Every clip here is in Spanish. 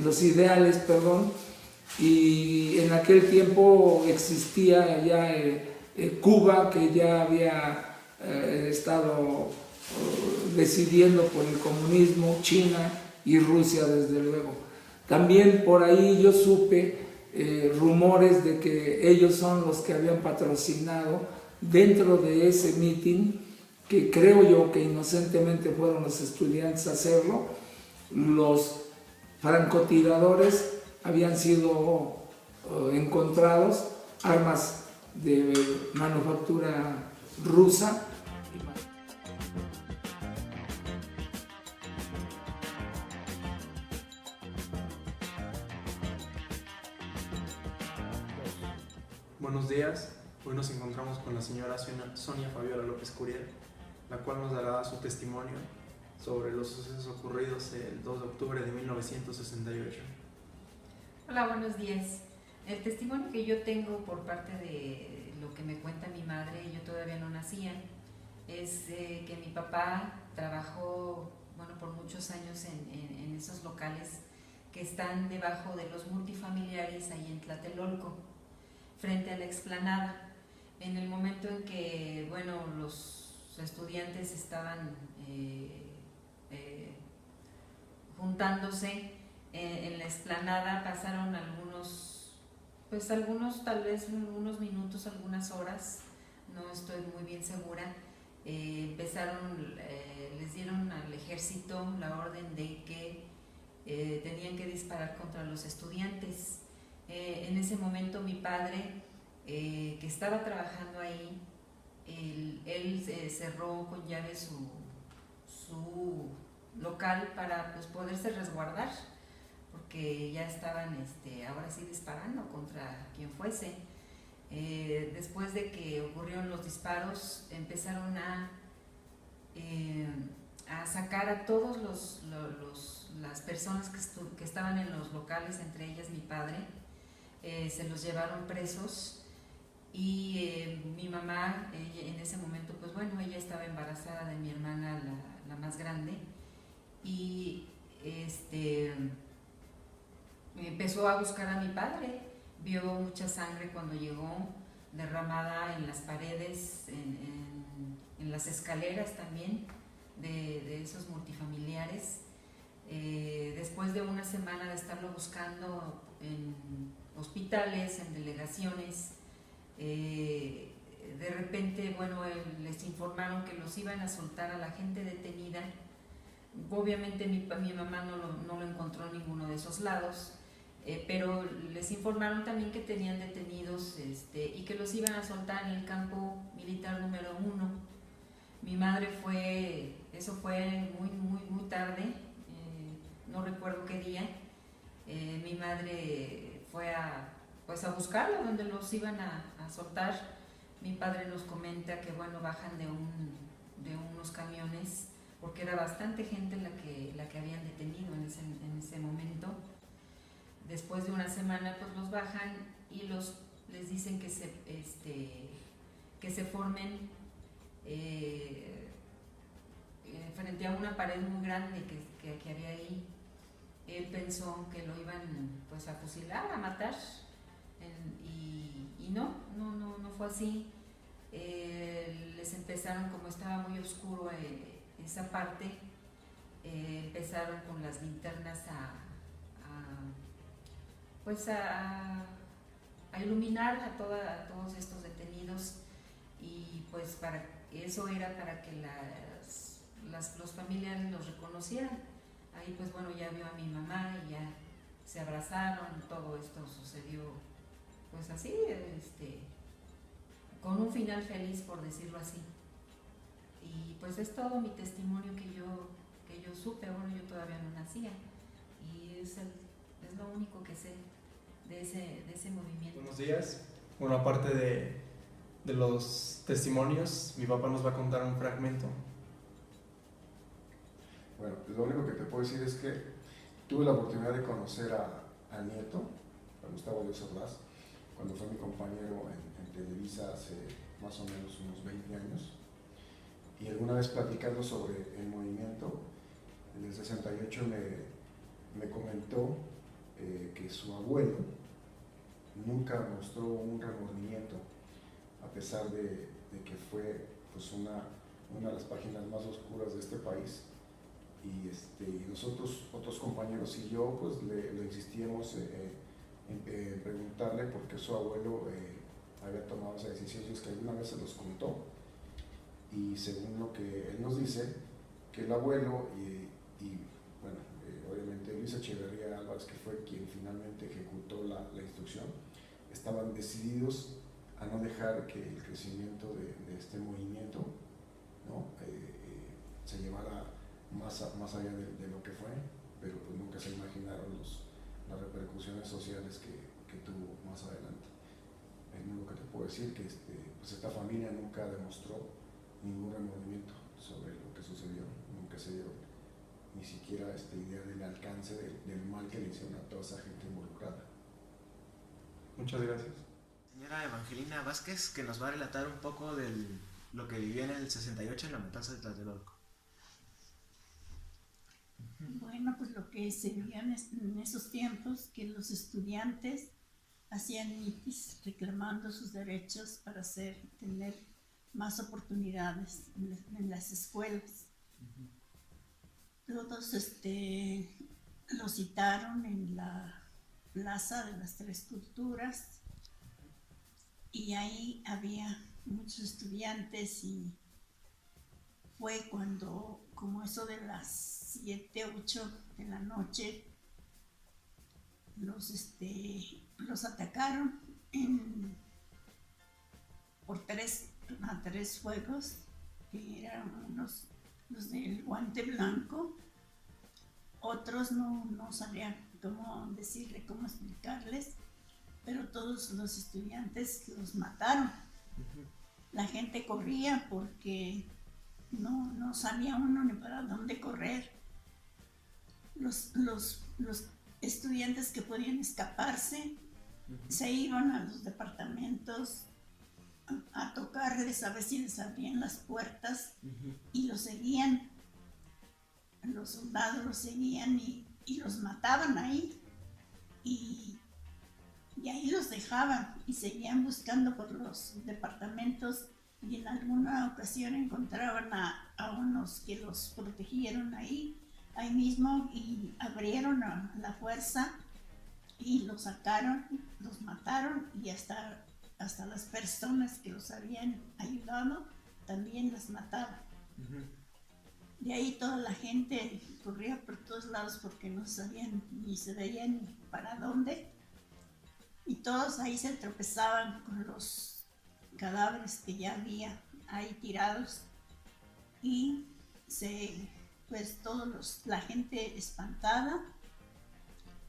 los ideales, perdón, y en aquel tiempo existía ya Cuba, que ya había estado decidiendo por el comunismo, China y Rusia desde luego. También por ahí yo supe rumores de que ellos son los que habían patrocinado dentro de ese mitin, que creo yo que inocentemente fueron los estudiantes a hacerlo. Los francotiradores habían sido encontrados, armas de manufactura rusa. Buenos días, hoy nos encontramos con la señora Sonia Fabiola López Curiel, la cual nos dará su testimonio sobre los sucesos ocurridos el 2 de octubre de 1968. Hola, buenos días. El testimonio que yo tengo por parte de lo que me cuenta mi madre, yo todavía no nacía, es que mi papá trabajó por muchos años en esos locales que están debajo de los multifamiliares ahí en Tlatelolco, frente a la explanada. En el momento en que los estudiantes estaban juntándose en la explanada, pasaron algunos tal vez unos minutos, algunas horas, no estoy muy bien segura. Les dieron al ejército la orden de que tenían que disparar contra los estudiantes. En ese momento mi padre, que estaba trabajando ahí, él cerró con llave su local para poderse resguardar, porque ya estaban ahora sí disparando contra quien fuese. Después de que ocurrieron los disparos, empezaron a sacar a todos las personas que estaban en los locales, entre ellas mi padre. Se los llevaron presos y mi mamá, en ese momento, ella estaba embarazada de mi hermana, la más grande, y empezó a buscar a mi padre. Vio mucha sangre cuando llegó, derramada en las paredes, en las escaleras también de esos multifamiliares. Después de una semana de estarlo buscando en hospitales, en delegaciones, de repente, les informaron que los iban a soltar a la gente detenida. Obviamente mi mamá no lo encontró en ninguno de esos lados, pero les informaron también que tenían detenidos y que los iban a soltar en el campo militar número 1. Mi madre eso fue muy tarde, no recuerdo qué día. Mi madre fue a buscarlo donde los iban a soltar. Mi padre nos comenta que bajan de unos camiones, porque era bastante gente la que habían detenido en ese momento. Después de una semana los bajan y les dicen que se formen frente a una pared muy grande que había ahí. Él pensó que lo iban a fusilar, a matar, y no fue así. Les empezaron, como estaba muy oscuro esa parte, empezaron con las linternas a iluminar a todos estos detenidos, y eso era para que los familiares los reconocieran. Ahí ya vio a mi mamá y ya se abrazaron. Todo esto sucedió así, con un final feliz, por decirlo así. Y es todo mi testimonio que yo supe. Yo todavía no nacía, y es lo único que sé de ese movimiento. Buenos días. Aparte de los testimonios, mi papá nos va a contar un fragmento. Bueno, pues lo único que te puedo decir es que tuve la oportunidad de conocer al nieto, a Gustavo Díaz Ordaz, cuando fue mi compañero en Televisa hace más o menos unos 20 años, y alguna vez platicando sobre el movimiento, en el 68 me comentó que su abuelo nunca mostró un remordimiento, a pesar de que fue pues una de las páginas más oscuras de este país. Y nosotros, otros compañeros y yo, pues le insistíamos en preguntarle por qué su abuelo había tomado esa decisión, y es que alguna vez se los contó. Y según lo que él nos dice, que el abuelo bueno, obviamente Luis Echeverría Álvarez, que fue quien finalmente ejecutó la instrucción, estaban decididos a no dejar que el crecimiento de este movimiento, ¿no? Se llevara más allá de lo que fue, pero pues nunca se imaginaron las repercusiones sociales que tuvo más adelante. Es lo que te puedo decir, que pues esta familia nunca demostró ningún remordimiento sobre lo que sucedió, nunca se dio ni siquiera idea del alcance del mal que le hicieron a toda esa gente involucrada. Muchas gracias. Señora Evangelina Vázquez, que nos va a relatar un poco de lo que vivió en el 68 en la matanza de Tlatelolco. Bueno, pues lo que se vio en esos tiempos, que los estudiantes hacían mitis reclamando sus derechos para tener más oportunidades en las escuelas. Todos lo citaron en la Plaza de las Tres Culturas, y ahí había muchos estudiantes, y fue cuando, como eso de las 7, 8 de la noche, los atacaron por tres fuegos, que eran los del guante blanco. Otros no sabían cómo decirle, cómo explicarles, pero todos los estudiantes los mataron. La gente corría porque no sabía uno ni para dónde correr. Los estudiantes que podían escaparse se iban a los departamentos a tocarles a ver si les abrían las puertas, y los seguían. Los soldados los seguían y los mataban ahí, y ahí los dejaban y seguían buscando por los departamentos, y en alguna ocasión encontraban a unos que los protegieron ahí mismo, y abrieron a la fuerza y los sacaron, los mataron, y hasta las personas que los habían ayudado también las mataban. De ahí toda la gente corría por todos lados porque no sabían ni se veían ni para dónde, y todos ahí se tropezaban con los cadáveres que ya había ahí tirados, y pues la gente espantada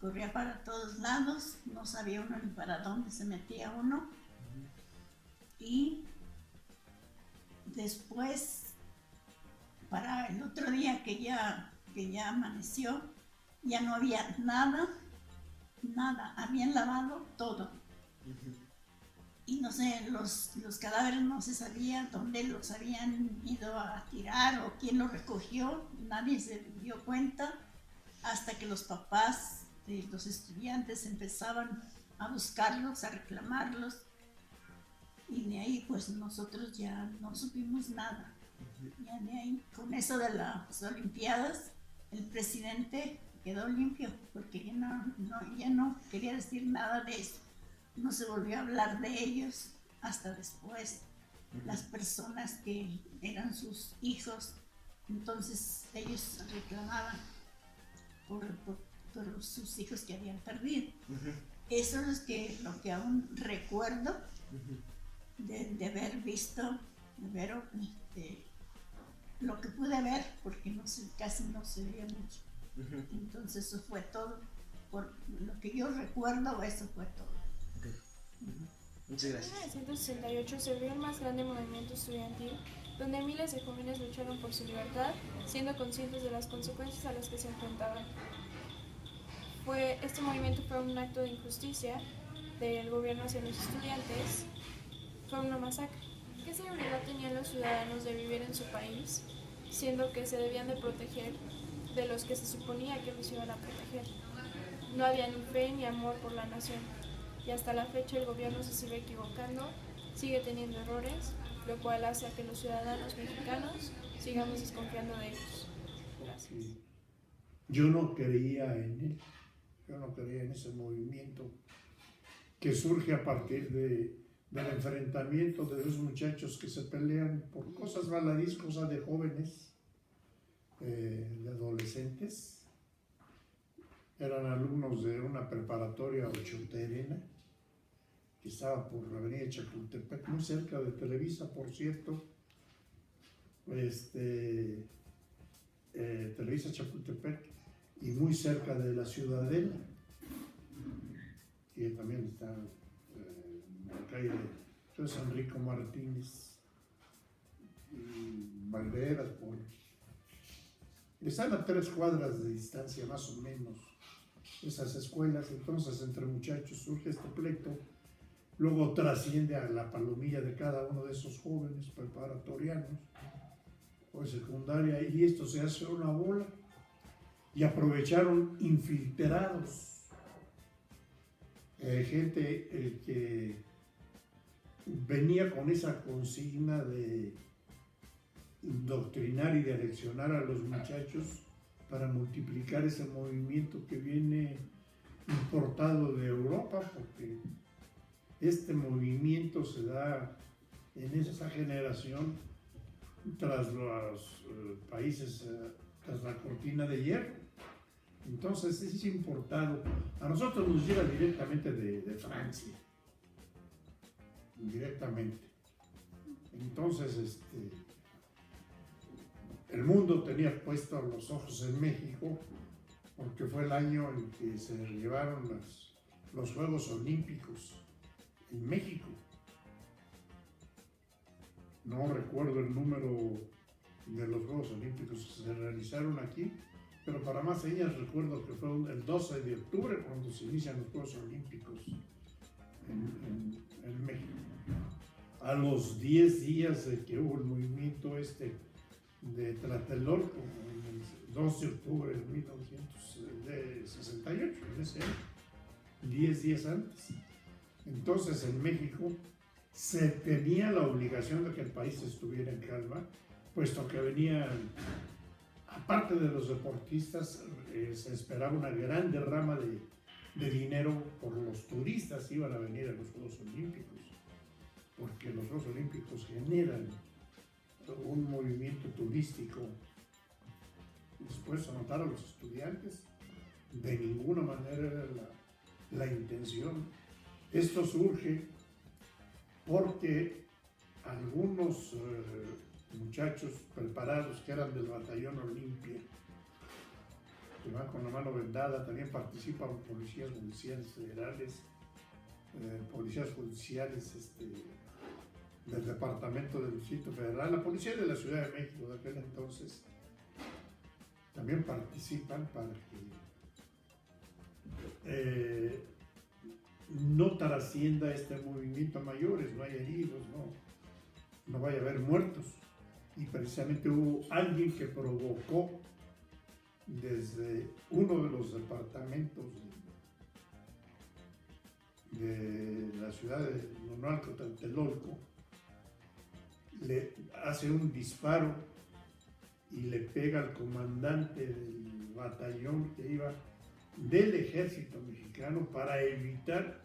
corría para todos lados, no sabía uno ni para dónde se metía uno. Y después, para el otro día que ya amaneció, ya no había nada, habían lavado todo. Y no sé, los cadáveres no se sabía dónde los habían ido a tirar o quién los recogió, nadie se dio cuenta, hasta que los papás de los estudiantes empezaban a buscarlos, a reclamarlos, y de ahí pues nosotros ya no supimos nada. Ya de ahí, con eso de las Olimpiadas, el presidente quedó limpio, porque ya no quería decir nada de eso. No se volvió a hablar de ellos hasta después. Las personas que eran sus hijos, entonces ellos reclamaban por sus hijos que habían perdido. Eso es lo que aún recuerdo de haber visto, lo que pude ver, porque casi no se veía mucho. Entonces eso fue todo. Por lo que yo recuerdo, eso fue todo. Muchas gracias. En 1968 se abrió el más grande movimiento estudiantil, donde miles de jóvenes lucharon por su libertad, siendo conscientes de las consecuencias a las que se enfrentaban. Este movimiento fue un acto de injusticia del gobierno hacia los estudiantes, fue una masacre. ¿Qué seguridad tenían los ciudadanos de vivir en su país, siendo que se debían de proteger de los que se suponía que los iban a proteger? No había ni fe ni amor por la nación. Y hasta la fecha el gobierno se sigue equivocando, sigue teniendo errores, lo cual hace a que los ciudadanos mexicanos sigamos desconfiando de ellos. Gracias. Sí. Yo no creía en él, yo no creía en ese movimiento que surge a partir del enfrentamiento de dos muchachos que se pelean por cosas baladís, cosas de jóvenes, de adolescentes. Eran alumnos de una preparatoria ochenterena que estaba por la avenida Chapultepec, muy cerca de Televisa, por cierto. Televisa Chapultepec, y muy cerca de la Ciudadela, que también está en la calle de San Enrico Martínez, y Valderas, están a 3 cuadras de distancia más o menos esas escuelas. Entonces entre muchachos surge este pleito, luego trasciende a la palomilla de cada uno de esos jóvenes preparatorianos o de secundaria, y esto se hace una bola, y aprovecharon infiltrados, gente que venía con esa consigna de indoctrinar y de aleccionar a los muchachos para multiplicar ese movimiento que viene importado de Europa, porque este movimiento se da en esa generación tras los países, tras la cortina de hierro. Entonces es importado. A nosotros nos llega directamente de Francia, directamente. Entonces el mundo tenía puestos los ojos en México, porque fue el año en que se llevaron los Juegos Olímpicos en México. No recuerdo el número de los Juegos Olímpicos que se realizaron aquí, pero para más señas recuerdo que fue el 12 de octubre cuando se inician los Juegos Olímpicos en México. A los 10 días de que hubo el movimiento de Tlatelolco, el 12 de octubre de 1968, en ese año, 10 días antes. Entonces en México se tenía la obligación de que el país estuviera en calma, puesto que venían, aparte de los deportistas, se esperaba una gran derrama de dinero por los turistas que iban a venir a los Juegos Olímpicos, porque los Juegos Olímpicos generan un movimiento turístico. Después anotar a los estudiantes, de ninguna manera era la intención. Esto surge porque algunos muchachos preparados que eran del batallón Olimpia, que van con la mano vendada, también participan policías judiciales federales, policías judiciales del Departamento del Distrito Federal, la policía de la Ciudad de México de aquel entonces, también participan para que no trascienda este movimiento a mayores, no haya heridos, no vaya a haber muertos. Y precisamente hubo alguien que provocó desde uno de los departamentos de la ciudad de Nonalco, Tlatelolco, le hace un disparo y le pega al comandante del batallón que iba del ejército mexicano para evitar